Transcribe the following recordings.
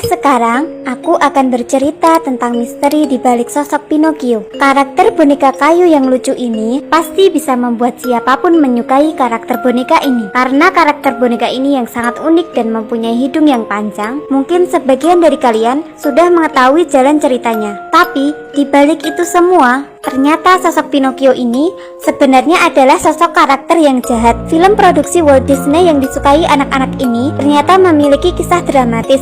Sekarang, aku akan bercerita tentang misteri di balik sosok Pinocchio. Karakter boneka kayu yang lucu ini pasti bisa membuat siapapun menyukai karakter boneka ini. Karena karakter boneka ini yang sangat unik dan mempunyai hidung yang panjang, mungkin sebagian dari kalian sudah mengetahui jalan ceritanya. Tapi, di balik itu semua, ternyata sosok Pinocchio ini sebenarnya adalah sosok karakter yang jahat. Film produksi Walt Disney yang disukai anak-anak ini ternyata memiliki kisah dramatis.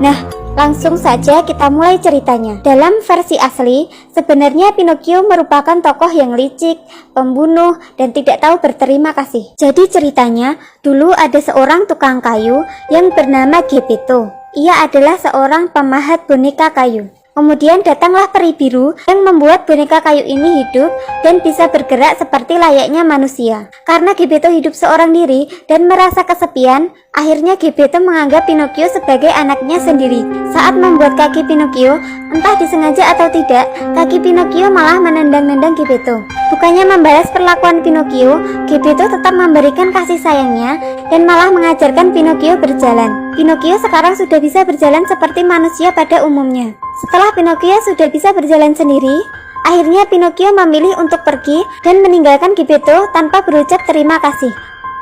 Nah, langsung saja kita mulai ceritanya. Dalam versi asli, sebenarnya Pinocchio merupakan tokoh yang licik, pembunuh, dan tidak tahu berterima kasih. Jadi ceritanya, dulu ada seorang tukang kayu yang bernama Geppetto. Ia adalah seorang pemahat boneka kayu. Kemudian datanglah peri biru yang membuat boneka kayu ini hidup dan bisa bergerak seperti layaknya manusia. Karena Geppetto hidup seorang diri dan merasa kesepian, akhirnya Geppetto menganggap Pinocchio sebagai anaknya sendiri. Saat membuat kaki Pinocchio, entah disengaja atau tidak, kaki Pinocchio malah menendang-nendang Geppetto. Bukannya membalas perlakuan Pinocchio, Geppetto tetap memberikan kasih sayangnya dan malah mengajarkan Pinocchio berjalan. Pinocchio sekarang sudah bisa berjalan seperti manusia pada umumnya. Setelah Pinocchio sudah bisa berjalan sendiri, akhirnya Pinocchio memilih untuk pergi dan meninggalkan Geppetto tanpa berucap terima kasih.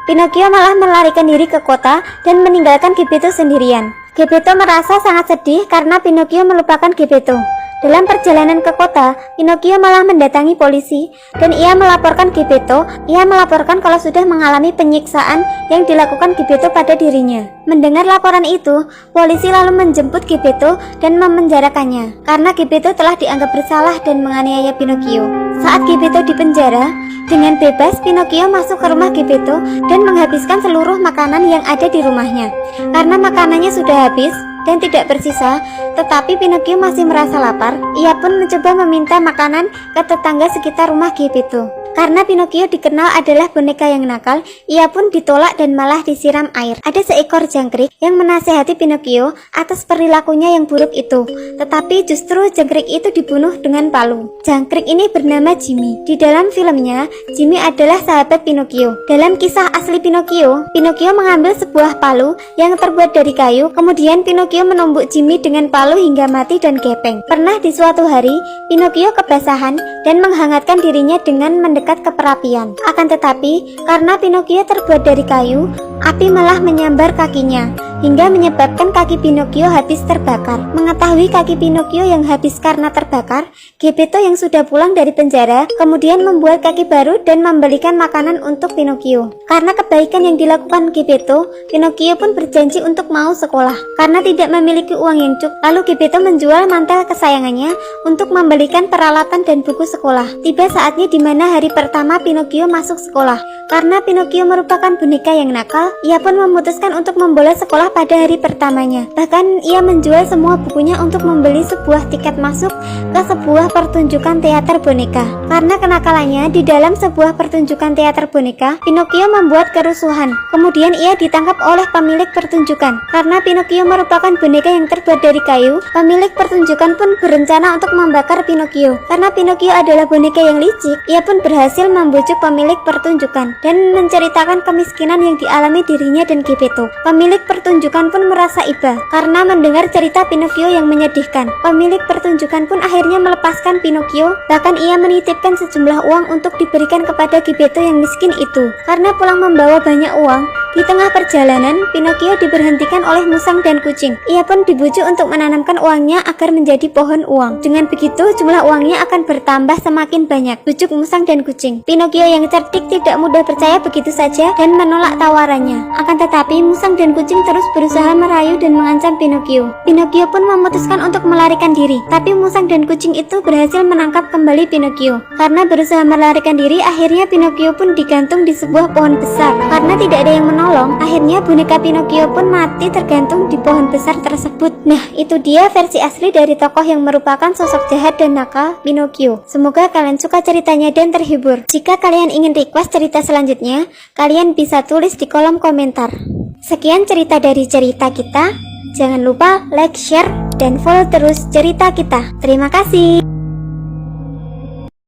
Pinocchio malah melarikan diri ke kota dan meninggalkan Geppetto sendirian. Geppetto merasa sangat sedih karena Pinocchio melupakan Geppetto. Dalam perjalanan ke kota, Pinocchio malah mendatangi polisi dan ia melaporkan Geppetto. Ia melaporkan kalau sudah mengalami penyiksaan yang dilakukan Geppetto pada dirinya. Mendengar laporan itu, polisi lalu menjemput Geppetto dan memenjarakannya karena Geppetto telah dianggap bersalah dan menganiaya Pinocchio. Saat Geppetto di penjara, dengan bebas Pinocchio masuk ke rumah Geppetto dan menghabiskan seluruh makanan yang ada di rumahnya. Karena makanannya sudah habis dan tidak bersisa, tetapi Pinocchio masih merasa lapar. Ia pun mencoba meminta makanan ke tetangga sekitar rumah Geppetto. Karena Pinocchio dikenal adalah boneka yang nakal, ia pun ditolak dan malah disiram air. Ada seekor jangkrik yang menasehati Pinocchio atas perilakunya yang buruk itu. Tetapi justru jangkrik itu dibunuh dengan palu. Jangkrik ini bernama Jimmy. Di dalam filmnya, Jimmy adalah sahabat Pinocchio. Dalam kisah asli Pinocchio, Pinocchio mengambil sebuah palu yang terbuat dari kayu. Kemudian Pinocchio menumbuk Jimmy dengan palu hingga mati dan gepeng. Pernah di suatu hari, Pinocchio kebasahan dan menghangatkan dirinya dengan mendekat ke perapian. Akan tetapi, karena Pinocchio terbuat dari kayu, api malah menyambar kakinya hingga menyebabkan kaki Pinocchio habis terbakar. Mengetahui kaki Pinocchio yang habis karena terbakar, Geppetto yang sudah pulang dari penjara kemudian membuat kaki baru dan membelikan makanan untuk Pinocchio. Karena kebaikan yang dilakukan Geppetto, Pinocchio pun berjanji untuk mau sekolah. Karena tidak memiliki uang yang cukup, lalu Geppetto menjual mantel kesayangannya untuk membelikan peralatan dan buku sekolah. Tiba saatnya di mana hari pertama Pinocchio masuk sekolah. Karena Pinocchio merupakan boneka yang nakal, ia pun memutuskan untuk membolos sekolah pada hari pertamanya. Bahkan ia menjual semua bukunya untuk membeli sebuah tiket masuk ke sebuah pertunjukan teater boneka. Karena kenakalannya di dalam sebuah pertunjukan teater boneka, Pinocchio membuat kerusuhan. Kemudian ia ditangkap oleh pemilik pertunjukan. Karena Pinocchio merupakan boneka yang terbuat dari kayu, pemilik pertunjukan pun berencana untuk membakar Pinocchio. Karena Pinocchio adalah boneka yang licik, ia pun berhasil membujuk pemilik pertunjukan dan menceritakan kemiskinan yang dialami dirinya dan Geppetto. Pemilik pertunjukan pun merasa iba karena mendengar cerita Pinocchio yang menyedihkan. Pemilik pertunjukan pun akhirnya melepaskan Pinocchio, bahkan ia menitipkan sejumlah uang untuk diberikan kepada Geppetto yang miskin itu. Karena pulang membawa banyak uang, di tengah perjalanan Pinocchio diberhentikan oleh musang dan kucing. Ia pun dibujuk untuk menanamkan uangnya agar menjadi pohon uang. Dengan begitu jumlah uangnya akan bertambah semakin banyak. Bujuk musang dan kucing. Pinocchio yang cerdik tidak mudah percaya begitu saja dan menolak tawarannya. Akan tetapi musang dan kucing terus berusaha merayu dan mengancam Pinocchio. Pinocchio pun memutuskan untuk melarikan diri, tapi musang dan kucing itu berhasil menangkap kembali Pinocchio. Karena berusaha melarikan diri, akhirnya Pinocchio pun digantung di sebuah pohon besar. Karena tidak ada yang menolong, akhirnya boneka Pinocchio pun mati tergantung di pohon besar tersebut. Nah, itu dia versi asli dari tokoh yang merupakan sosok jahat dan nakal, Pinocchio. Semoga kalian suka ceritanya dan terhibur. Jika kalian ingin request cerita selanjutnya, kalian bisa tulis di kolom komentar. Sekian cerita dari cerita kita. Jangan lupa like, share, dan follow terus cerita kita. Terima kasih.